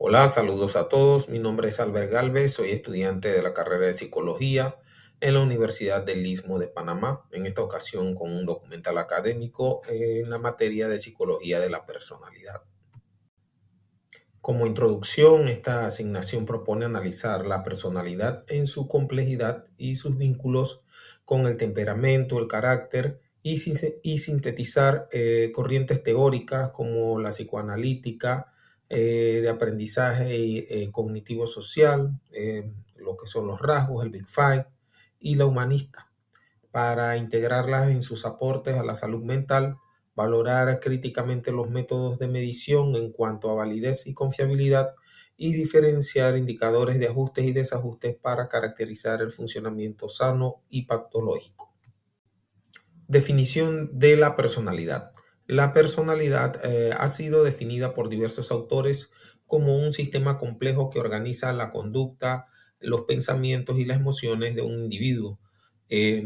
Hola, saludos a todos. Mi nombre es Albert Galvez, soy estudiante de la carrera de Psicología en la Universidad del Istmo de Panamá, en esta ocasión con un documental académico en la materia de Psicología de la Personalidad. Como introducción, esta asignación propone analizar la personalidad en su complejidad y sus vínculos con el temperamento, el carácter y sintetizar corrientes teóricas como la psicoanalítica, de aprendizaje cognitivo-social, lo que son los rasgos, el Big Five, y la humanista para integrarlas en sus aportes a la salud mental, valorar críticamente los métodos de medición en cuanto a validez y confiabilidad y diferenciar indicadores de ajustes y desajustes para caracterizar el funcionamiento sano y patológico. Definición de la personalidad. La personalidad ha sido definida por diversos autores como un sistema complejo que organiza la conducta, los pensamientos y las emociones de un individuo. Eh,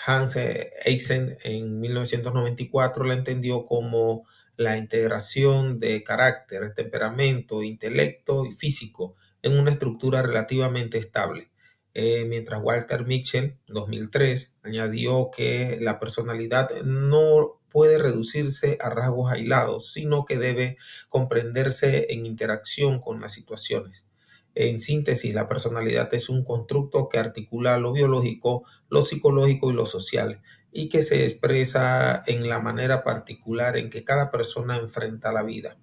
Hans Eysen en 1994 la entendió como la integración de carácter, temperamento, intelecto y físico en una estructura relativamente estable. Mientras Walter Mitchell, 2003, añadió que la personalidad no puede reducirse a rasgos aislados, sino que debe comprenderse en interacción con las situaciones. En síntesis, la personalidad es un constructo que articula lo biológico, lo psicológico y lo social, y que se expresa en la manera particular en que cada persona enfrenta la vida.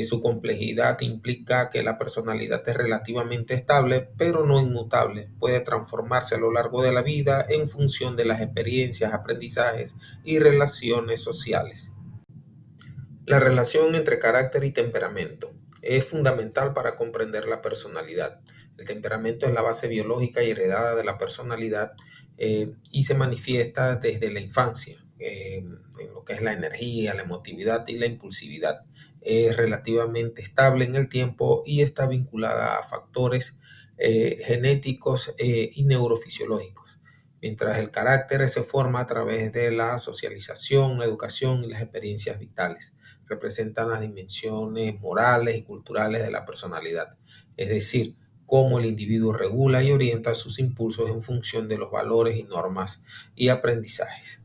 Su complejidad implica que la personalidad es relativamente estable, pero no inmutable. Puede transformarse a lo largo de la vida en función de las experiencias, aprendizajes y relaciones sociales. La relación entre carácter y temperamento es fundamental para comprender la personalidad. El temperamento es la base biológica y heredada de la personalidad, y se manifiesta desde la infancia, en lo que es la energía, la emotividad y la impulsividad. Es relativamente estable en el tiempo y está vinculada a factores genéticos y neurofisiológicos, mientras el carácter se forma a través de la socialización, la educación y las experiencias vitales. Representan las dimensiones morales y culturales de la personalidad, es decir, cómo el individuo regula y orienta sus impulsos en función de los valores y normas y aprendizajes.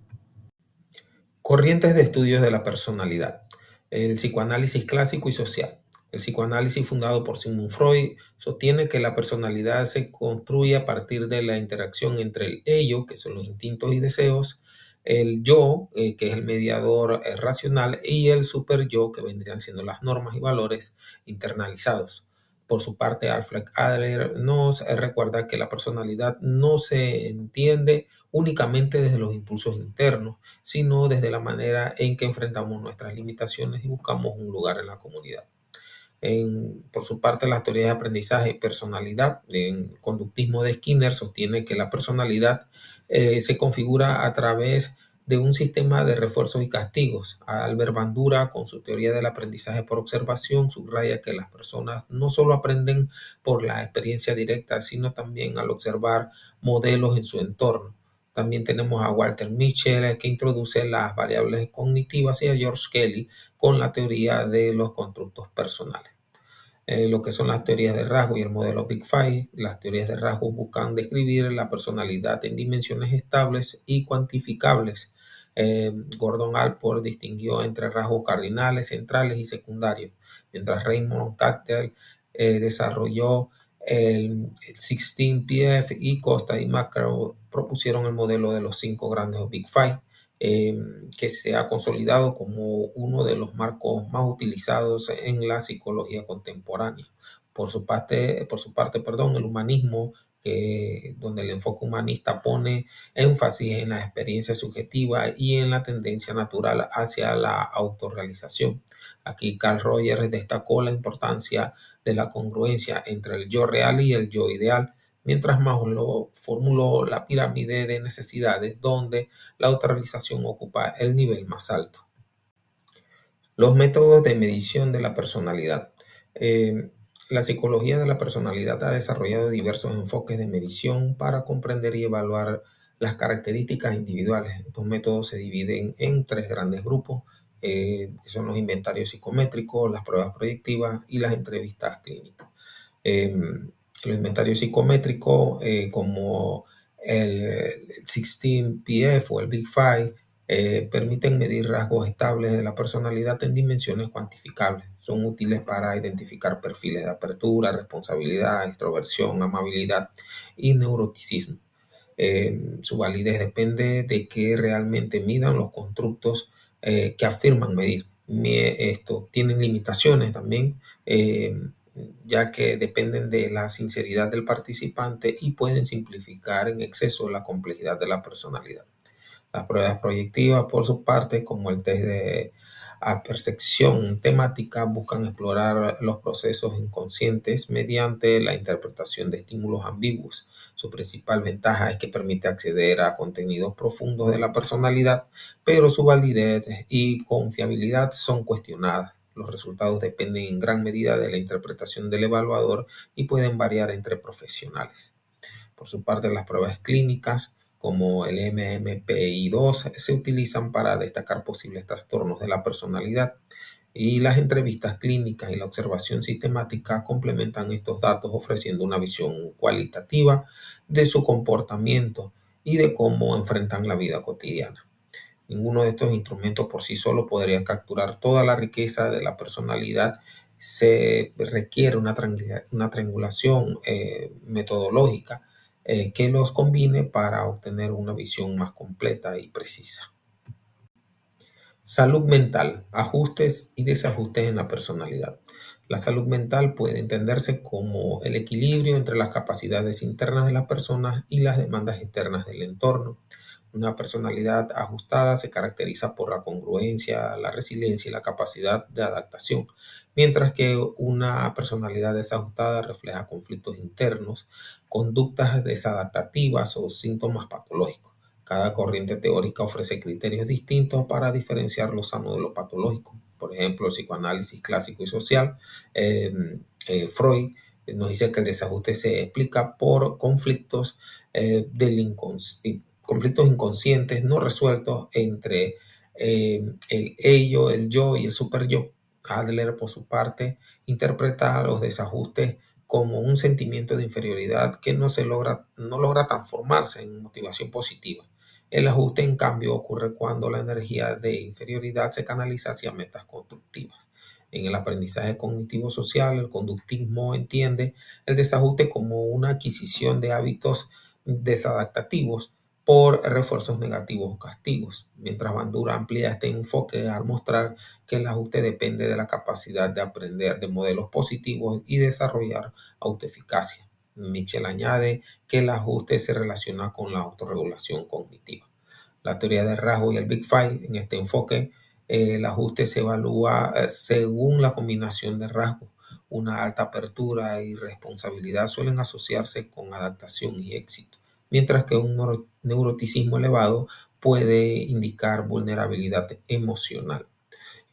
Corrientes de estudios de la personalidad. El psicoanálisis clásico y social. El psicoanálisis fundado por Sigmund Freud sostiene que la personalidad se construye a partir de la interacción entre el ello, que son los instintos y deseos, el yo, que es el mediador racional, y el superyo, que vendrían siendo las normas y valores internalizados. Por su parte, Alfred Adler nos recuerda que la personalidad no se entiende únicamente desde los impulsos internos, sino desde la manera en que enfrentamos nuestras limitaciones y buscamos un lugar en la comunidad. Por su parte, las teorías de aprendizaje y personalidad, en conductismo de Skinner, sostiene que la personalidad se configura a través de un sistema de refuerzos y castigos. Albert Bandura, con su teoría del aprendizaje por observación, subraya que las personas no solo aprenden por la experiencia directa, sino también al observar modelos en su entorno. También tenemos a Walter Mitchell, que introduce las variables cognitivas, y a George Kelly con la teoría de los constructos personales. Lo que son las teorías de rasgos y el modelo Big Five. Las teorías de rasgos buscan describir la personalidad en dimensiones estables y cuantificables. Gordon Allport distinguió entre rasgos cardinales, centrales y secundarios, mientras Raymond Cattell desarrolló el 16PF, y Costa y Macro propusieron el modelo de los 5 grandes Big Five, eh, que se ha consolidado como uno de los marcos más utilizados en la psicología contemporánea. Por su parte, el humanismo, donde el enfoque humanista pone énfasis en la experiencia subjetiva y en la tendencia natural hacia la autorrealización. Aquí Carl Rogers destacó la importancia de la congruencia entre el yo real y el yo ideal, mientras Maslow formuló la pirámide de necesidades, donde la autorrealización ocupa el nivel más alto. Los métodos de medición de la personalidad. La psicología de la personalidad ha desarrollado diversos enfoques de medición para comprender y evaluar las características individuales. Estos métodos se dividen en 3 grandes grupos: que son los inventarios psicométricos, las pruebas proyectivas y las entrevistas clínicas. Los inventarios psicométricos como el 16PF o el Big Five permiten medir rasgos estables de la personalidad en dimensiones cuantificables. Son útiles para identificar perfiles de apertura, responsabilidad, extroversión, amabilidad y neuroticismo. Su validez depende de que realmente midan los constructos que afirman medir. Esto tienen limitaciones también, ya que dependen de la sinceridad del participante y pueden simplificar en exceso la complejidad de la personalidad. Las pruebas proyectivas, por su parte, como el test de percepción temática, buscan explorar los procesos inconscientes mediante la interpretación de estímulos ambiguos. Su principal ventaja es que permite acceder a contenidos profundos de la personalidad, pero su validez y confiabilidad son cuestionadas. Los resultados dependen en gran medida de la interpretación del evaluador y pueden variar entre profesionales. Por su parte, las pruebas clínicas como el MMPI-2 se utilizan para destacar posibles trastornos de la personalidad, y las entrevistas clínicas y la observación sistemática complementan estos datos ofreciendo una visión cualitativa de su comportamiento y de cómo enfrentan la vida cotidiana. Ninguno de estos instrumentos por sí solo podría capturar toda la riqueza de la personalidad. Se requiere una triangulación metodológica que los combine para obtener una visión más completa y precisa. Salud mental, ajustes y desajustes en la personalidad. La salud mental puede entenderse como el equilibrio entre las capacidades internas de las personas y las demandas externas del entorno. Una personalidad ajustada se caracteriza por la congruencia, la resiliencia y la capacidad de adaptación, mientras que una personalidad desajustada refleja conflictos internos, conductas desadaptativas o síntomas patológicos. Cada corriente teórica ofrece criterios distintos para diferenciar lo sano de lo patológico. Por ejemplo, el psicoanálisis clásico y social, Freud nos dice que el desajuste se explica por conflictos conflictos inconscientes no resueltos entre el ello, el yo y el superyo. Adler, por su parte, interpreta los desajustes como un sentimiento de inferioridad que no logra transformarse en motivación positiva. El ajuste, en cambio, ocurre cuando la energía de inferioridad se canaliza hacia metas constructivas. En el aprendizaje cognitivo social, el conductismo entiende el desajuste como una adquisición de hábitos desadaptativos por refuerzos negativos o castigos, mientras Bandura amplía este enfoque al mostrar que el ajuste depende de la capacidad de aprender de modelos positivos y desarrollar autoeficacia. Mitchell añade que el ajuste se relaciona con la autorregulación cognitiva. La teoría de rasgos y el Big Five, en este enfoque, el ajuste se evalúa según la combinación de rasgos. Una alta apertura y responsabilidad suelen asociarse con adaptación y éxito, mientras que un neuroticismo elevado puede indicar vulnerabilidad emocional.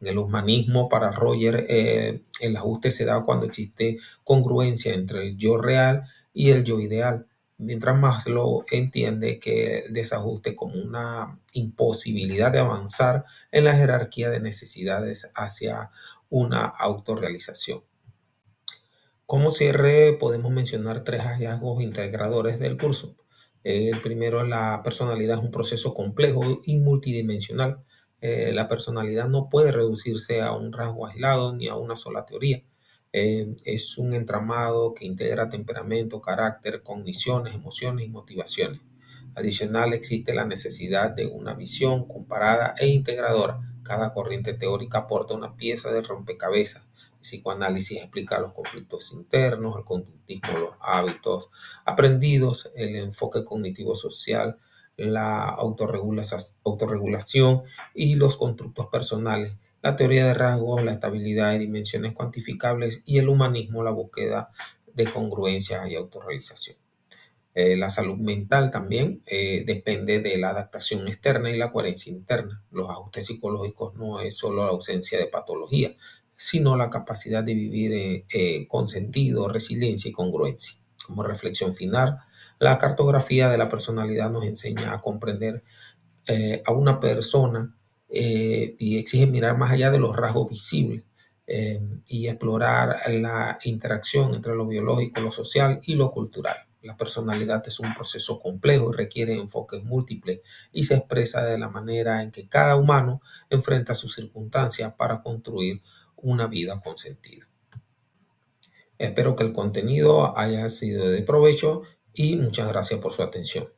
En el humanismo, para Roger, el ajuste se da cuando existe congruencia entre el yo real y el yo ideal, mientras Maslow entiende que el desajuste como una imposibilidad de avanzar en la jerarquía de necesidades hacia una autorrealización. Como cierre, podemos mencionar tres hallazgos integradores del curso. El primero, la personalidad es un proceso complejo y multidimensional. La personalidad no puede reducirse a un rasgo aislado ni a una sola teoría. Es un entramado que integra temperamento, carácter, cogniciones, emociones y motivaciones. Adicional, existe la necesidad de una visión comparada e integradora. Cada corriente teórica aporta una pieza de rompecabezas. El psicoanálisis explica los conflictos internos, el conductismo, los hábitos aprendidos, el enfoque cognitivo-social, la autorregulación y los constructos personales, la teoría de rasgos, la estabilidad de dimensiones cuantificables, y el humanismo, la búsqueda de congruencia y autorrealización. La salud mental también depende de la adaptación externa y la coherencia interna. Los ajustes psicológicos no es solo la ausencia de patología, sino la capacidad de vivir con sentido, resiliencia y congruencia. Como reflexión final, la cartografía de la personalidad nos enseña a comprender a una persona y exige mirar más allá de los rasgos visibles y explorar la interacción entre lo biológico, lo social y lo cultural. La personalidad es un proceso complejo y requiere enfoques múltiples y se expresa de la manera en que cada humano enfrenta sus circunstancias para construir una vida con sentido. Espero que el contenido haya sido de provecho y muchas gracias por su atención.